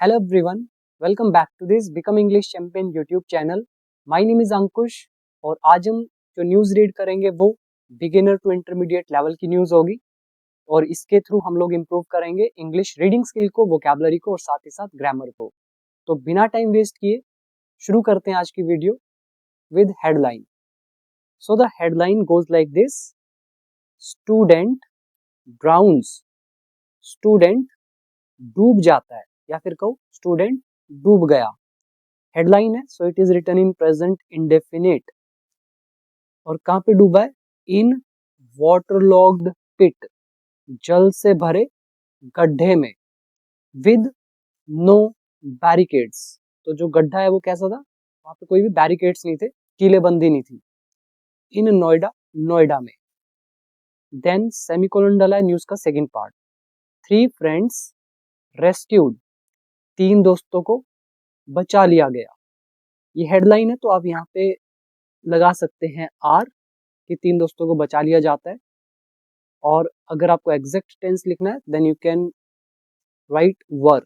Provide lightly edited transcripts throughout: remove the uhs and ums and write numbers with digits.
Hello everyone, welcome back to this Become English Champion YouTube channel. My name is अंकुश और आज हम जो news read करेंगे वो बिगिनर टू इंटरमीडिएट लेवल की न्यूज़ होगी और इसके थ्रू हम लोग इम्प्रूव करेंगे इंग्लिश रीडिंग स्किल को, वोकैबुलरी को और साथ ही साथ ग्रामर को। तो बिना टाइम वेस्ट किए शुरू करते हैं आज की video with headline. So the headline goes like this: student drowns. Student डूब जाता है या फिर कहो स्टूडेंट डूब गया। हेडलाइन है, so it is written in present indefinite. और कहां पे डूबा है? इन वाटरलॉग्ड पिट, जल से भरे गड्ढे में, विद नो बैरिकेड्स। तो जो गड्ढा है वो कैसा था? वहां पे कोई भी बैरिकेड्स नहीं थे, कीलेबंदी नहीं थी। इन नोएडा, नोएडा में। देन सेमीकोलन डाला है न्यूज का सेकंड पार्ट। 3 फ्रेंड्स रेस्क्यूड, 3 दोस्तों को बचा लिया गया। ये हेडलाइन है, तो आप यहाँ पे लगा सकते हैं आर कि 3 दोस्तों को बचा लिया जाता है। और अगर आपको एग्जैक्ट टेंस लिखना है देन यू कैन राइट वर,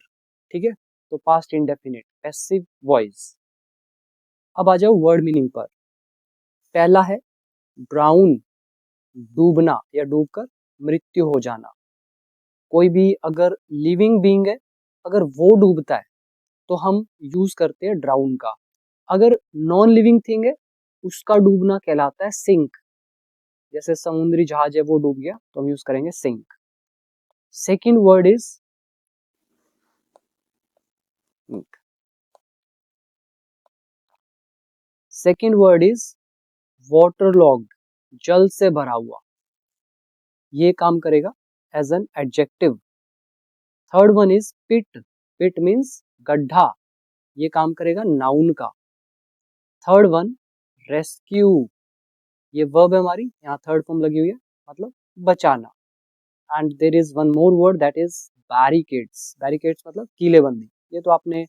ठीक है। तो पास्ट इंडेफिनिट, पैसिव वॉइस। अब आ जाओ वर्ड मीनिंग पर। पहला है ड्राउन, डूबना या डूबकर मृत्यु हो जाना। कोई भी अगर लिविंग बीइंग है, अगर वो डूबता है तो हम यूज करते हैं ड्राउन का। अगर नॉन लिविंग थिंग है उसका डूबना कहलाता है सिंक। जैसे समुद्री जहाज है वो डूब गया तो हम यूज करेंगे sink. Second word is waterlogged, जल से भरा हुआ। ये काम करेगा as an adjective. Third one is pit. Pit means गड्ढा, ये काम करेगा नाउन का। थर्ड वन रेस्क्यू, ये वर्ब है हमारी, यहाँ थर्ड फॉर्म लगी हुई है, मतलब बचाना। And there is one more word that is barricades. Barricades मतलब कीलेबंदी। ये तो आपने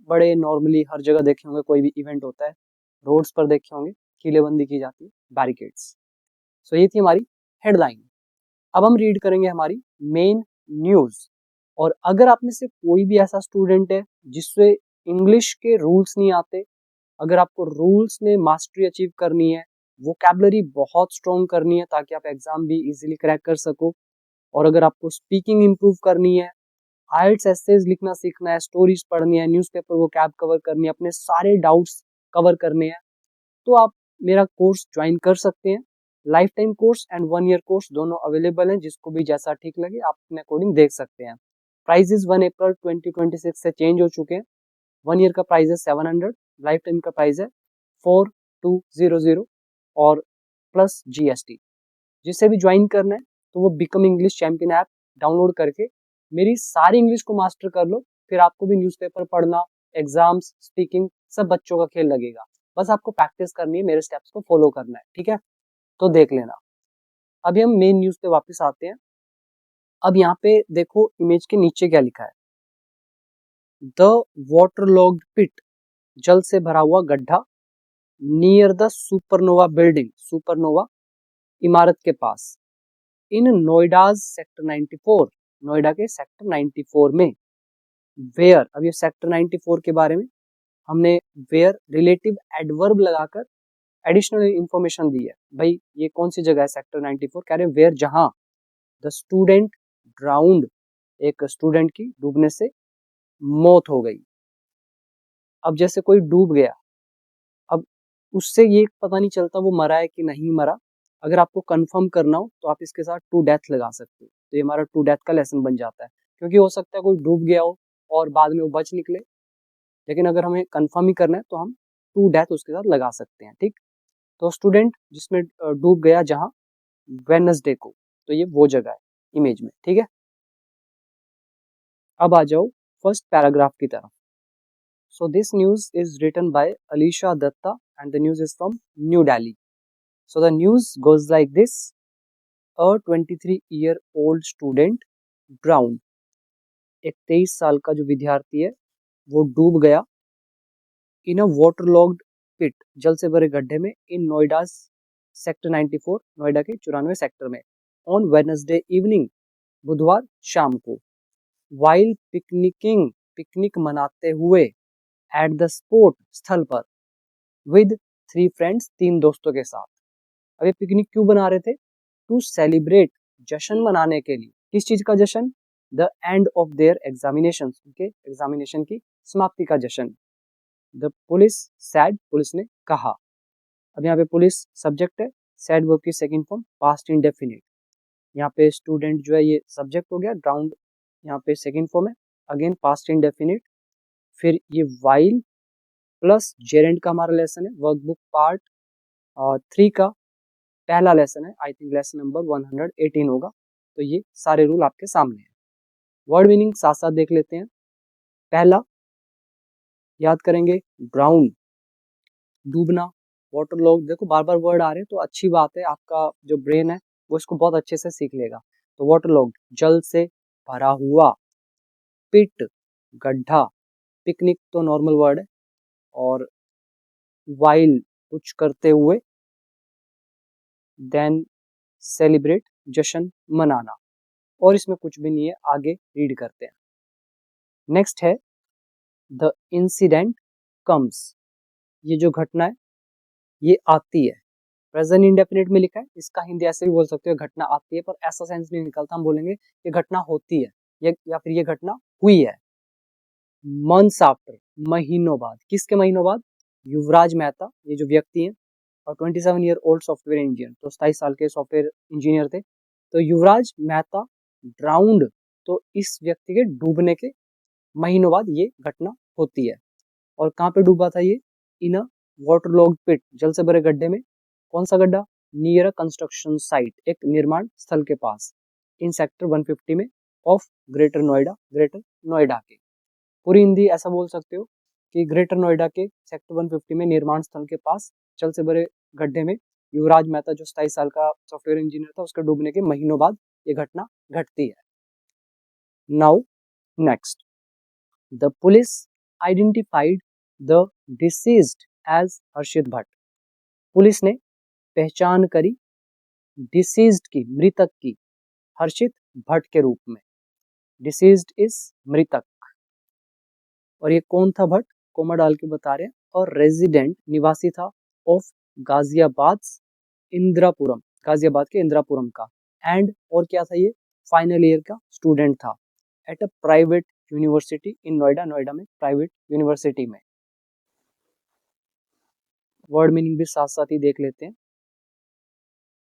बड़े नॉर्मली हर जगह देखे होंगे, कोई भी इवेंट होता है रोड्स पर देखे होंगे, कीलेबंदी की जाती है, बैरिकेड्स। सो ये थी हमारी हेडलाइन। अब हम रीड करेंगे हमारी मेन न्यूज। और अगर आप में से कोई भी ऐसा स्टूडेंट है जिससे इंग्लिश के रूल्स नहीं आते, अगर आपको रूल्स में मास्टरी अचीव करनी है, वोकैबुलरी बहुत स्ट्रॉन्ग करनी है ताकि आप एग्जाम भी इजीली क्रैक कर सको, और अगर आपको स्पीकिंग इंप्रूव करनी है, आइल्स एसेज लिखना सीखना है, स्टोरीज पढ़नी है, न्यूज़पेपर वोकैब कवर करनी है, अपने सारे डाउट्स कवर करने हैं, तो आप मेरा कोर्स ज्वाइन कर सकते हैं। Life time course and 1 year course दोनों अवेलेबल हैं, जिसको भी जैसा ठीक लगे आप अपने अकॉर्डिंग देख सकते हैं। प्राइजेस 1 अप्रैल 2026 से चेंज हो चुके हैं। 1 ईयर का प्राइस है 700, लाइफ टाइम का प्राइस है 4200 और प्लस GST। जिसे भी ज्वाइन करना है तो वो become English champion app download करके मेरी सारी इंग्लिश को मास्टर कर लो, फिर आपको भी न्यूज़पेपर पढ़ना, एग्जाम्स, स्पीकिंग सब बच्चों का खेल लगेगा। बस आपको प्रैक्टिस करनी है, मेरे स्टेप्स को फॉलो करना है, ठीक है। तो देख लेना। अभी हम मेन न्यूज पे वापस आते हैं। अब यहाँ पे देखो इमेज के नीचे क्या लिखा है, द वाटरलॉग्ड पिट, जल से भरा हुआ गड्ढा, near the supernova building, supernova इमारत के पास, इन नोएडाज सेक्टर 94, नोएडा के सेक्टर 94 में। वेयर, अब ये सेक्टर 94 के बारे में हमने वेयर रिलेटिव एडवर्ब लगाकर एडिशनल इंफॉर्मेशन दी है। भाई ये कौन सी जगह है सेक्टर 94? कह रहे हैं वेयर, जहां द स्टूडेंट ड्राउंड, एक स्टूडेंट की डूबने से मौत हो गई। अब जैसे कोई डूब गया, अब उससे ये पता नहीं चलता वो मरा है कि नहीं मरा। अगर आपको कंफर्म करना हो तो आप इसके साथ टू डेथ लगा सकते हो, तो ये हमारा टू डेथ का लेसन बन जाता है। क्योंकि हो सकता है कोई डूब गया हो और बाद में वो बच निकले, लेकिन अगर हमें कंफर्म ही करना है तो हम टू डेथ उसके साथ लगा सकते हैं, ठीक। तो स्टूडेंट जिसमें डूब गया जहां, वेडनेसडे को, तो ये वो जगह है इमेज में, ठीक है। अब आ जाओ फर्स्ट पैराग्राफ की तरफ। So this news is written by Alisha Datta and the news is from New Delhi. So the news goes like this: a 23-year-old student drown, एक 23 साल का जो विद्यार्थी है वो डूब गया, इन अ वाटरलॉग्ड पिट, जल से भरे गड्ढे में, इन नोएडा सेक्टर 94, नोएडा के 94 सेक्टर में, ऑन वेडनेसडे इवनिंग, बुधवार शाम को, वाइल पिकनिकिंग, पिकनिक मनाते हुए एट द स्पॉट स्थल पर विद 3 फ्रेंड्स 3 दोस्तों के साथ। अब ये पिकनिक क्यों बना रहे थे? टू सेलिब्रेट, जश्न मनाने के लिए। किस चीज का जश्न? The end of their examination, उनके एग्जामिनेशन की समाप्ति का जश्न। द पुलिस सैड, पुलिस ने कहा। अब यहाँ पे पुलिस सब्जेक्ट है, सैड वर्ब की सेकंड फॉर्म पास्ट इंडेफिनिट। यहाँ पे स्टूडेंट जो है ये सब्जेक्ट हो गया, ग्राउंड यहाँ पे सेकंड फॉर्म है, अगेन पास्ट इंडेफिनिट। फिर ये वाइल प्लस जेरेंट का हमारा लेसन है, वर्कबुक पार्ट 3 का पहला लेसन है, आई थिंक लेसन नंबर 118 होगा। तो ये सारे रूल आपके सामने हैं। वर्ड मीनिंग साथ साथ देख लेते हैं। पहला याद करेंगे, ड्राउन डूबना, वाटर लॉग। देखो बार बार वर्ड आ रहे हैं तो अच्छी बात है, आपका जो ब्रेन है वो इसको बहुत अच्छे से सीख लेगा। तो वाटर लॉग जल से भरा हुआ, पिट गड्ढा, पिकनिक तो नॉर्मल वर्ड है, और वाइल कुछ करते हुए, देन सेलिब्रेट जश्न मनाना, और इसमें कुछ भी नहीं है, आगे रीड करते हैं। नेक्स्ट है द इंसिडेंट कम्स, ये जो घटना है ये आती है। प्रेजेंट इंडेफिनिट में लिखा है, इसका हिंदी ऐसे भी बोल सकते हो, घटना आती है, पर ऐसा सेंस नहीं निकलता, हम बोलेंगे ये घटना होती है या फिर ये घटना हुई है। मंथ्स आफ्टर, महीनों बाद। किसके महीनों बाद? युवराज मेहता, ये जो व्यक्ति हैं, और 27 ईयर ओल्ड सॉफ्टवेयर इंजीनियर, तो 27 साल के सॉफ्टवेयर इंजीनियर थे। तो युवराज मेहता ड्राउंड, तो इस व्यक्ति के डूबने के महीनों बाद ये घटना होती है। और कहाँ पे डूबा था ये? इन अ वाटर लॉग्ड पिट, जल से भरे गड्ढे में। कौन सा गड्ढा? नियर अ कंस्ट्रक्शन साइट, एक निर्माण स्थल के पास, इन सेक्टर 150 में of greater Noida, greater Noida के। पूरी हिंदी ऐसा बोल सकते हो कि ग्रेटर नोएडा के सेक्टर 150 में निर्माण स्थल के पास जल से भरे गड्ढे में युवराज मेहता जो 27 साल का सॉफ्टवेयर इंजीनियर था, उसके डूबने के महीनों बाद ये घटना घटती है। Now next, the police identified the deceased as Harshit Bhatt. Police ने पहचान करी डिसीज्ड की, मृतक की, हर्षित भट्ट के रूप में। डिसीज्ड इज मृतक, और ये कौन था भट्ट? कोमा डाल के बता रहे हैं। और रेजिडेंट, निवासी था, ऑफ गाजियाबाद इंदिरापुरम, गाजियाबाद के इंदिरापुरम का। एंड और क्या था ये? फाइनल ईयर का स्टूडेंट था एट अ प्राइवेट यूनिवर्सिटी इन नोएडा, नोएडा में प्राइवेट यूनिवर्सिटी में। वर्ड मीनिंग भी साथ साथ ही देख लेते हैं।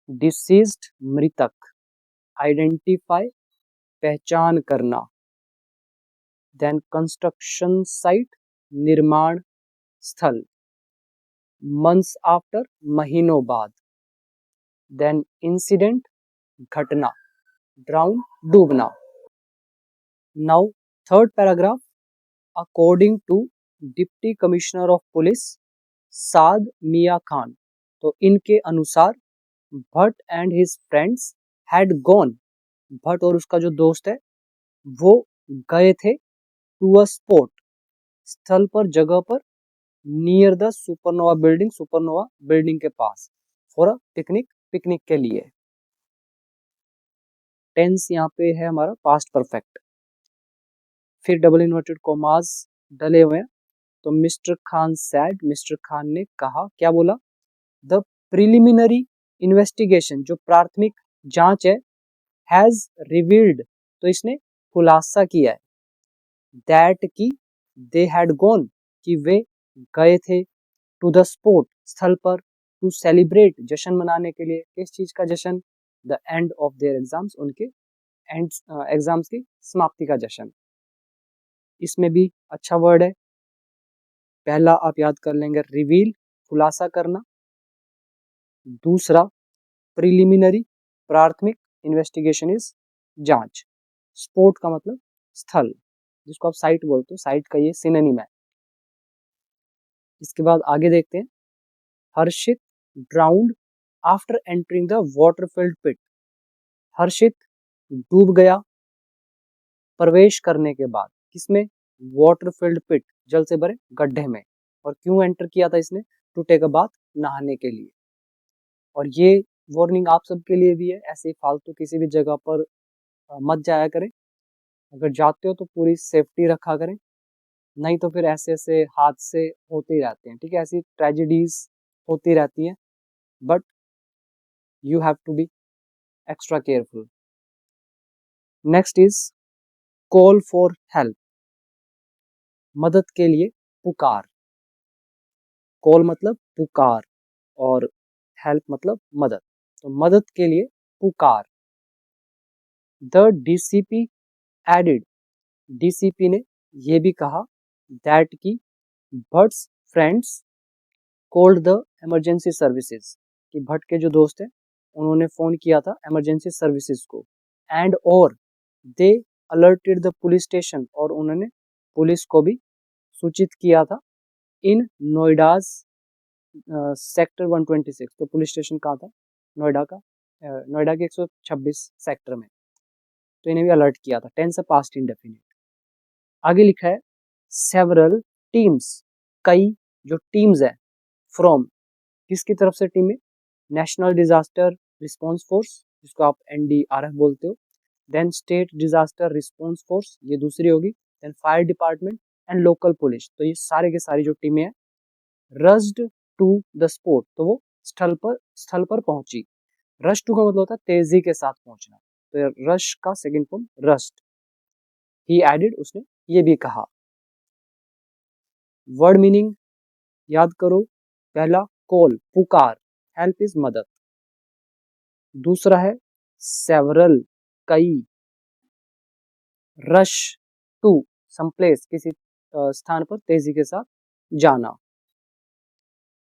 डिसीज्ड मृतक, आइडेंटिफाई पहचान करना, देन कंस्ट्रक्शन साइट निर्माण स्थल, मंथ्स आफ्टर महीनों बाद, देन इंसिडेंट घटना, ड्राउन डूबना। Now third paragraph, according to deputy commissioner of police Saad Miya Khan, तो इनके अनुसार Bhatt and his friends had gone, Bhatt और उसका जो दोस्त है वो गए थे, टू अ स्पॉट, स्थल पर, जगह पर, near the supernova building, supernova building के पास, फॉर अ पिकनिक, पिकनिक के लिए। टेंस यहाँ पे है हमारा पास्ट परफेक्ट। फिर डबल इन्वर्टेड कॉमास डले हुए हैं। तो mister Khan sad, mister Khan ने कहा, क्या बोला? द प्रिलिमिनरी इन्वेस्टिगेशन, जो प्राथमिक जांच है, हैज रिवील्ड, तो इसने खुलासा किया है, दैट की दे हैड गॉन, कि वे गए थे, टू द स्पॉट, स्थल पर, टू सेलिब्रेट, जश्न मनाने के लिए। किस चीज का जश्न? The end of their exams, उनके एंड एग्जाम्स की समाप्ति का जश्न। इसमें भी अच्छा वर्ड है। पहला आप याद कर लेंगे, रिवील, खुलासा करना। दूसरा प्रिलिमिनरी, प्राथमिक, इन्वेस्टिगेशन इज जांच। स्पॉट का मतलब स्थल, जिसको आप साइट बोलते हो, साइट का ये सिनोनिम है। इसके बाद आगे देखते हैं, Harshit drowned after entering the water filled pit, Harshit डूब गया प्रवेश करने के बाद, किसमें? वाटर फिल्ड पिट, जल से भरे गड्ढे में। और क्यों एंटर किया था इसने? टू टेक अ बाथ, नहाने के लिए। और ये वार्निंग आप सबके लिए भी है, ऐसे फालतू किसी भी जगह पर मत जाया करें, अगर जाते हो तो पूरी सेफ्टी रखा करें, नहीं तो फिर ऐसे ऐसे हादसे होते ही रहते हैं, ठीक है, ऐसी ट्रेजेडीज होती रहती हैं, but you have to be extra careful. Next is call for help, मदद के लिए पुकार। कॉल मतलब पुकार और हेल्प मतलब मदद, तो मदद के लिए पुकार। द डीसीपी एडिड, डीसीपी ने ये भी कहा दैट की Bhatt's friends called the emergency services, कि भट्ट के जो दोस्त हैं उन्होंने फोन किया था इमरजेंसी सर्विसेज को, एंड और दे अलर्टेड द पुलिस स्टेशन, और उन्होंने पुलिस को भी सूचित किया था इन नोएडाज सेक्टर 126, तो पुलिस स्टेशन कहाँ था, नोएडा का, नोएडा के 126 सेक्टर में, तो इन्हें भी अलर्ट किया था। टेंस है पास्ट इंडेफिनिट। आगे लिखा है सेवरल टीम्स, कई जो टीम्स है, फ्रॉम किसकी तरफ से टीम है, नेशनल डिजास्टर रिस्पांस फोर्स जिसको आप एनडीआरएफ बोलते हो, then state disaster response force ये दूसरी होगी, then fire department and local police, तो ये सारे के सारी जो टीमें हैं रश्ड टू द स्पॉट, तो वो स्थल पर पहुंची। रश टू का मतलब होता है तेजी के साथ पहुंचना, तो रश का सेकंड फॉर्म रश्ड। ही एडेड, उसने ये भी कहा। वर्ड मीनिंग याद करो, पहला कॉल पुकार, हेल्प इज मदद, दूसरा है सेवरल कई, रश टू सम प्लेस किसी स्थान पर तेजी के साथ जाना,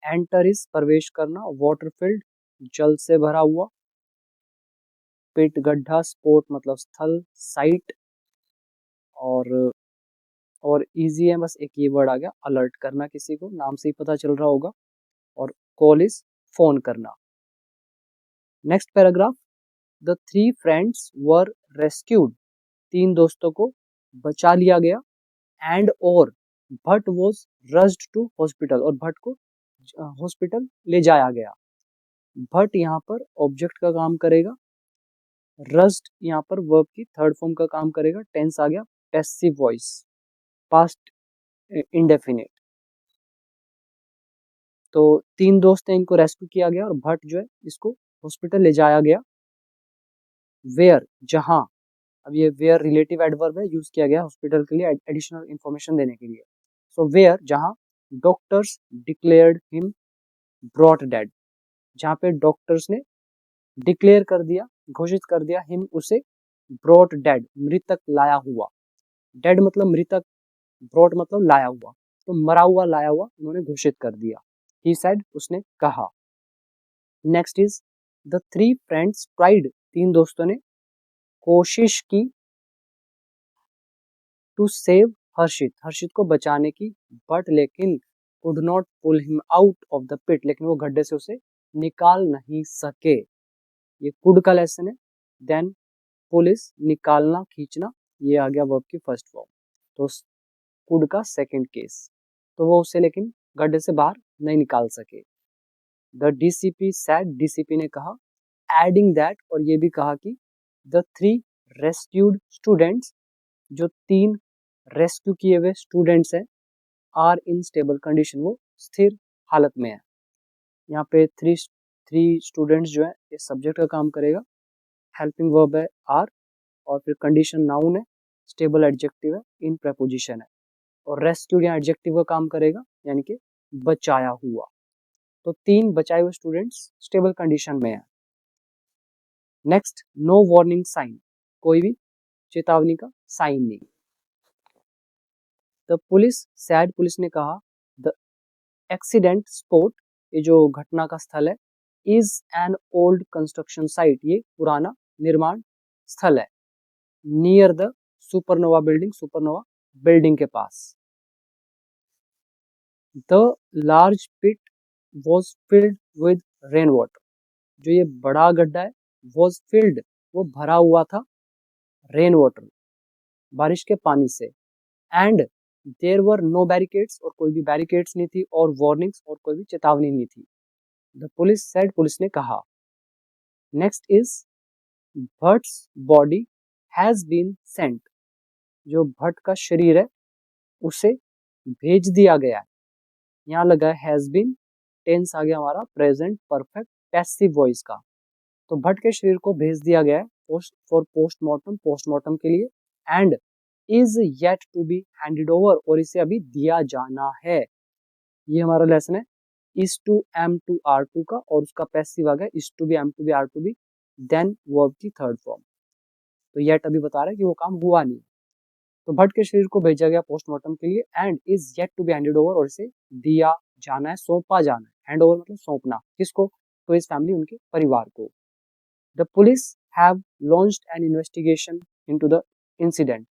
एंटर इज प्रवेश करना, वाटर फील्ड जल से भरा हुआ, पिट गड्ढा, स्पॉट मतलब स्थल साइट, और इजी है, बस एक ये वर्ड आ गया अलर्ट करना, किसी को नाम से ही पता चल रहा होगा, और कॉल इज फोन करना। Next paragraph, the three friends were rescued, तीन दोस्तों को बचा लिया गया, एंड और Bhatt was rushed to hospital, और भट्ट को हॉस्पिटल ले जाया गया। भट्ट यहाँ पर ऑब्जेक्ट का काम करेगा, रश्ड यहाँ पर वर्ब की थर्ड फॉर्म का काम करेगा, टेंस आ गया पैसिव वॉइस, पास्ट इंडेफिनिट। तो तीन दोस्त हैं, इनको रेस्क्यू किया गया और भट्ट जो है इसको हॉस्पिटल ले जाया गया। वेयर जहां, अब ये वेयर रिलेटिव एडवर्ब है, यूज किया गया हॉस्पिटल के लिए एडिशनल इंफॉर्मेशन देने के लिए। सो वेयर जहां doctors declared him brought dead, जहां पे डॉक्टर्स ने डिक्लेयर कर दिया, घोषित कर दिया, हिम उसे, ब्रॉट डेड मृतक लाया हुआ, डेड मतलब मृतक, ब्रॉट मतलब लाया हुआ, तो मरा हुआ लाया हुआ उन्होंने घोषित कर दिया। ही सेड उसने कहा। Next is the three friends tried, तीन दोस्तों ने कोशिश की, टू सेव हर्षित, हर्षित को बचाने की, बट लेकिन could not pull him out of the pit, लेकिन वो गड्ढे से उसे निकाल नहीं सके। ये कुड का लेसन है, देन पुलिस निकालना खींचना, ये आ गया वर्ब की फर्स्ट फॉर्म, तो कुड का सेकंड केस, तो वो उसे लेकिन गड्ढे से बाहर नहीं निकाल सके। द डीसीपी सैड, डीसीपी ने कहा, एडिंग दैट, और ये भी कहा कि द थ्री रेस्क्यूड स्टूडेंट्स, जो तीन रेस्क्यू किए हुए स्टूडेंट्स हैं, आर इन स्टेबल कंडीशन, वो स्थिर हालत में है। यहाँ पे थ्री थ्री स्टूडेंट्स जो है ये सब्जेक्ट का काम करेगा, हेल्पिंग वर्ब है आर, और फिर कंडीशन नाउन है, स्टेबल एडजेक्टिव है, इन प्रेपोजिशन है, और रेस्क्यूड यहाँ एडजेक्टिव का काम करेगा, यानी कि बचाया हुआ। तो तीन बचाए हुए स्टूडेंट्स स्टेबल कंडीशन में है। नेक्स्ट, नो वार्निंग साइन, कोई भी चेतावनी का साइन नहीं। द पुलिस सैड, पुलिस ने कहा, द एक्सीडेंट स्पॉट, ये जो घटना का स्थल है, is an old construction site, ये पुराना निर्माण स्थल है, near the supernova building, supernova building के पास। The large pit was filled with rain water, जो ये बड़ा गड्ढा है, वॉज फिल्ड वो भरा हुआ था, रेन वाटर बारिश के पानी से, and there were no barricades, और कोई भी बैरिकेड्स नहीं थी, और वार्निंग्स, और कोई भी चेतावनी नहीं थी। द पुलिस सेड, पुलिस ने कहा। Next is Bhatt's body has been sent, जो भट्ट का शरीर है उसे भेज दिया गया है, यहाँ लगा हैज बीन, टेंस आ गया हमारा प्रेजेंट परफेक्ट पैसिव वॉइस का। तो भट्ट के शरीर को भेज दिया गया है फॉर पोस्टमार्टम, पोस्टमार्टम के लिए, and is yet to be handed over, और इसे अभी दिया जाना है। ये हमारा लेसन है is to am to are to का, और उसका पैसिव आ गया is to be am to be are to be, then verb की थर्ड फॉर्म। तो येट अभी बता रहा है कि वो काम हुआ नहीं। तो भट्ट के शरीर को भेजा गया पोस्टमार्टम के लिए, and is yet to be handed over, और इसे दिया जाना है, सौंपा जाना है। हैंड ओवर मतलब सौंपना, किसको? तो इस फैमिली, उनके परिवार को। The police have launched N investigation into the incident,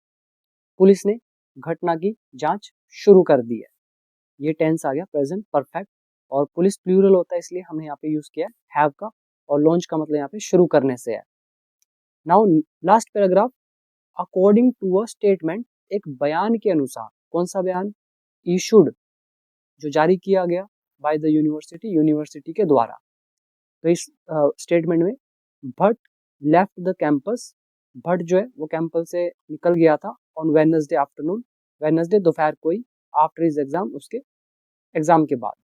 police ने घटना की जांच शुरू कर दी है। ये टेंस आ गया प्रेजेंट परफेक्ट, और पुलिस प्लूरल होता है इसलिए हमने यहाँ पे यूज किया हैव का, और लॉन्च का मतलब यहाँ पे शुरू करने से है। Now last paragraph, according to a statement, एक बयान के अनुसार। कौन सा बयान? इशूड, जो जारी किया गया बाय द यूनिवर्सिटी, यूनिवर्सिटी के द्वारा। तो इस स्टेटमेंट में Bhatt left the campus, Bhatt जो है वो कैंपस से निकल गया था ऑन वेडनेसडे आफ्टरनून, वेडनेसडे दोपहर को ही, आफ्टर हिज एग्जाम, उसके एग्जाम के बाद।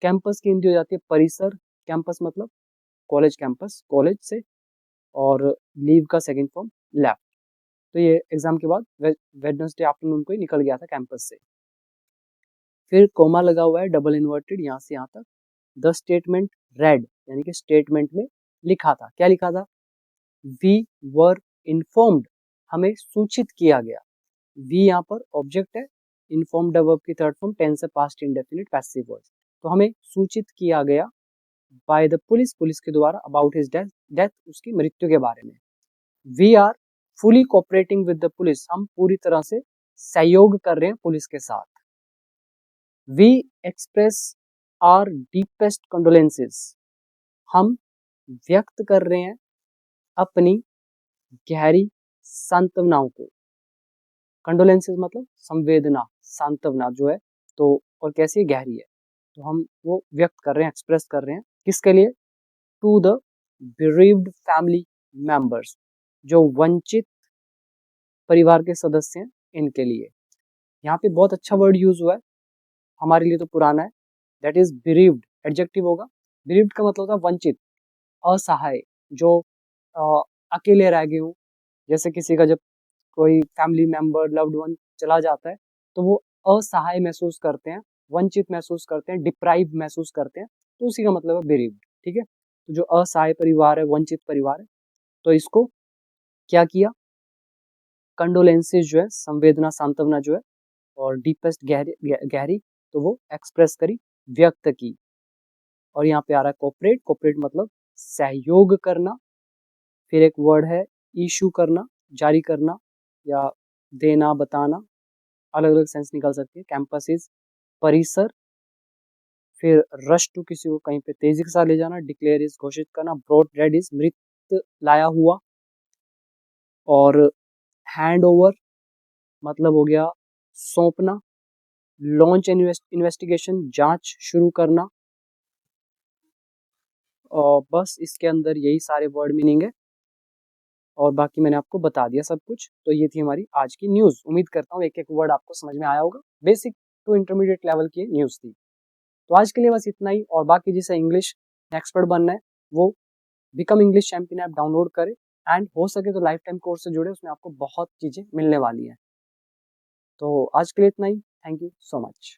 कैंपस की हिंदी हो जाती है परिसर, कैंपस मतलब कॉलेज कैंपस, कॉलेज से, और लीव का सेकंड फॉर्म लेफ्ट। तो ये एग्जाम के बाद वेडनेसडे आफ्टरनून को ही निकल गया था कैंपस से। फिर कोमा लगा हुआ है डबल इन्वर्टेड, यहाँ से यहाँ तक। द स्टेटमेंट रेड, यानी कि स्टेटमेंट में लिखा था, क्या लिखा था? वी वर इन्फॉर्म्ड, हमें सूचित किया गया। वी यहाँ पर ऑब्जेक्ट है, इन्फॉर्म्ड वर्ब की थर्ड फॉर्म, टेंस है पास्ट इंडेफिनिट पैसिव वॉइस। तो हमें सूचित किया गया बाय द पुलिस, पुलिस के द्वारा, अबाउट हिज डेथ, डेथ उसकी मृत्यु के बारे में। We are fully cooperating with the police, हम पूरी तरह से सहयोग कर रहे हैं पुलिस के साथ। We express our deepest condolences, हम व्यक्त कर रहे हैं अपनी गहरी सांत्वनाओं को। कंडोलेंसेस मतलब संवेदना, सांत्वना जो है, तो और कैसी गहरी है, तो हम वो व्यक्त कर रहे हैं, एक्सप्रेस कर रहे हैं, किसके लिए? To the bereaved family members, जो वंचित परिवार के सदस्य हैं, इनके लिए। यहाँ पे बहुत अच्छा वर्ड यूज हुआ है, हमारे लिए तो पुराना है, दैट इज bereaved, एडजेक्टिव होगा। bereaved का मतलब होता है वंचित, असहाय, जो अकेले रह गए हूँ। जैसे किसी का जब कोई फैमिली मेंबर, लव्ड वन चला जाता है, तो वो असहाय महसूस करते हैं, वंचित महसूस करते हैं, डिप्राइव महसूस करते हैं, तो उसी का मतलब है bereaved। ठीक है, तो जो असहाय परिवार है, वंचित परिवार है, तो इसको क्या किया? कंडोलेंसेस जो है, संवेदना, सांत्वना जो है, और डीपेस्ट, गहरी, तो वो एक्सप्रेस करी, व्यक्त की। और यहाँ पे आ रहा है कोऑपरेट, कोऑपरेट मतलब सहयोग करना। फिर एक वर्ड है इशू करना, जारी करना, या देना, बताना, अलग अलग सेंस निकल सकती है। कैंपस इज परिसर। फिर रश टू, किसी को कहीं पे तेजी के साथ ले जाना। डिक्लेयर इज घोषित करना। ब्रॉड डेड इज मृत लाया हुआ। और हैंड ओवर मतलब हो गया सौंपना। लॉन्च इन्वेस्टिगेशन, जांच शुरू करना। और बस इसके अंदर यही सारे वर्ड मीनिंग है, और बाकी मैंने आपको बता दिया सब कुछ। तो ये थी हमारी आज की न्यूज़। उम्मीद करता हूँ एक एक वर्ड आपको समझ में आया होगा। बेसिक टू इंटरमीडिएट लेवल की न्यूज़ थी। तो आज के लिए बस इतना ही, और बाकी जिसे इंग्लिश एक्सपर्ट बनना है वो become English champion app download करे, एंड हो सके तो लाइफ टाइम कोर्स से जुड़े, उसमें आपको बहुत चीज़ें मिलने वाली हैं। तो आज के लिए इतना ही। Thank you so much.